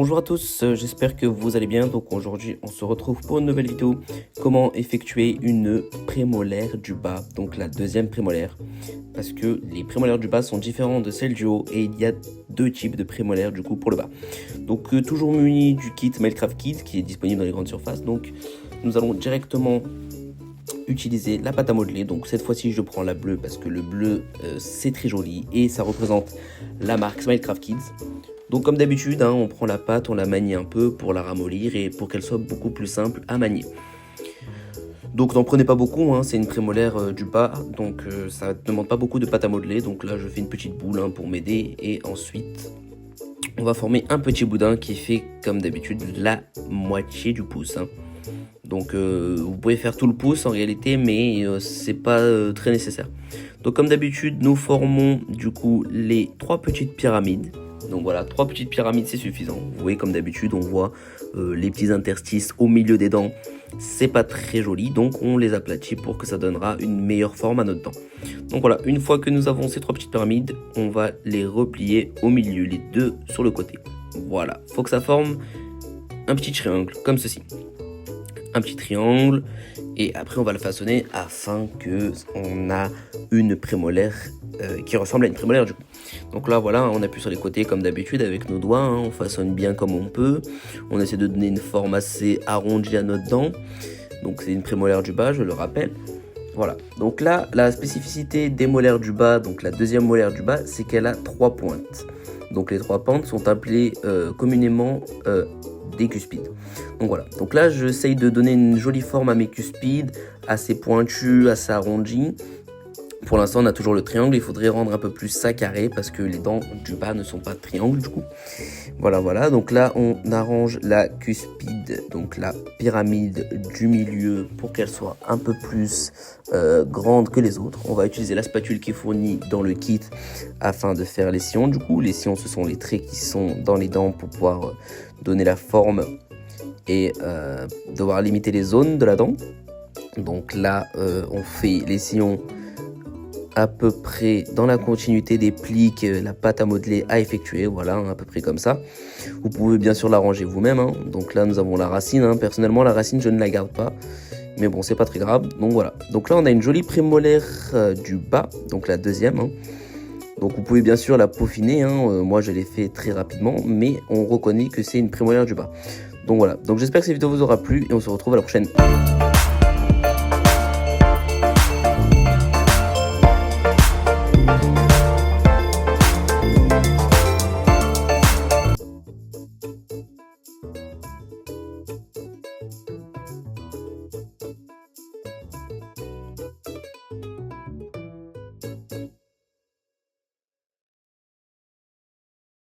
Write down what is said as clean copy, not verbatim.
Bonjour à tous, j'espère que vous allez bien. Donc aujourd'hui on se retrouve pour une nouvelle vidéo. Comment effectuer une prémolaire du bas, donc la deuxième prémolaire. Parce que les prémolaires du bas sont différents de celles du haut et il y a deux types de prémolaires du coup pour le bas. Donc toujours muni du kit Minecraft Kit qui est disponible dans les grandes surfaces. Donc nous allons directement utiliser la pâte à modeler. Donc cette fois-ci je prends la bleue parce que le bleu c'est très joli et ça représente la marque Minecraft Kids. Donc comme d'habitude, on prend la pâte, on la manie un peu pour la ramollir et pour qu'elle soit beaucoup plus simple à manier. Donc n'en prenez pas beaucoup, c'est une prémolaire du bas, donc ça ne demande pas beaucoup de pâte à modeler. Donc là je fais une petite boule pour m'aider et ensuite on va former un petit boudin qui fait comme d'habitude la moitié du pouce. Donc vous pouvez faire tout le pouce en réalité, mais c'est pas très nécessaire. Donc comme d'habitude nous formons du coup les trois petites pyramides. Donc voilà, 3 petites pyramides c'est suffisant. Vous voyez comme d'habitude on voit les petits interstices au milieu des dents. C'est pas très joli, donc on les aplatit pour que ça donnera une meilleure forme à notre dent. Donc voilà, une fois que nous avons ces 3 petites pyramides, on va les replier au milieu, les deux sur le côté. Voilà, faut que ça forme un petit triangle comme ceci. Un petit triangle et après on va le façonner afin que on a une prémolaire qui ressemble à une prémolaire du coup. Donc là voilà, on appuie sur les côtés comme d'habitude avec nos doigts, on façonne bien comme on peut, on essaie de donner une forme assez arrondie à notre dent. Donc c'est une prémolaire du bas, je le rappelle. Voilà, donc là la spécificité des molaires du bas, donc la deuxième molaire du bas, c'est qu'elle a 3 pointes. Donc les 3 pointes sont appelées communément des cuspides. Donc voilà, donc là j'essaye de donner une jolie forme à mes cuspides, assez pointues, assez arrondies. Pour l'instant on a toujours le triangle, il faudrait rendre un peu plus ça carré parce que les dents du bas ne sont pas triangles du coup. Voilà, donc là on arrange la cuspide, donc la pyramide du milieu pour qu'elle soit un peu plus grande que les autres. On va utiliser la spatule qui est fournie dans le kit afin de faire les sillons. Du coup les sillons ce sont les traits qui sont dans les dents pour pouvoir donner la forme et devoir limiter les zones de la dent. Donc là on fait les sillons à peu près dans la continuité des plis que la pâte à modeler a effectué, voilà, à peu près comme ça. Vous pouvez bien sûr l'arranger vous-même, donc là nous avons la racine, personnellement la racine je ne la garde pas, mais bon c'est pas très grave, donc voilà. Donc là on a une jolie prémolaire du bas, donc la deuxième, donc vous pouvez bien sûr la peaufiner, moi je l'ai fait très rapidement, mais on reconnaît que c'est une prémolaire du bas. Donc voilà, donc j'espère que cette vidéo vous aura plu et on se retrouve à la prochaine.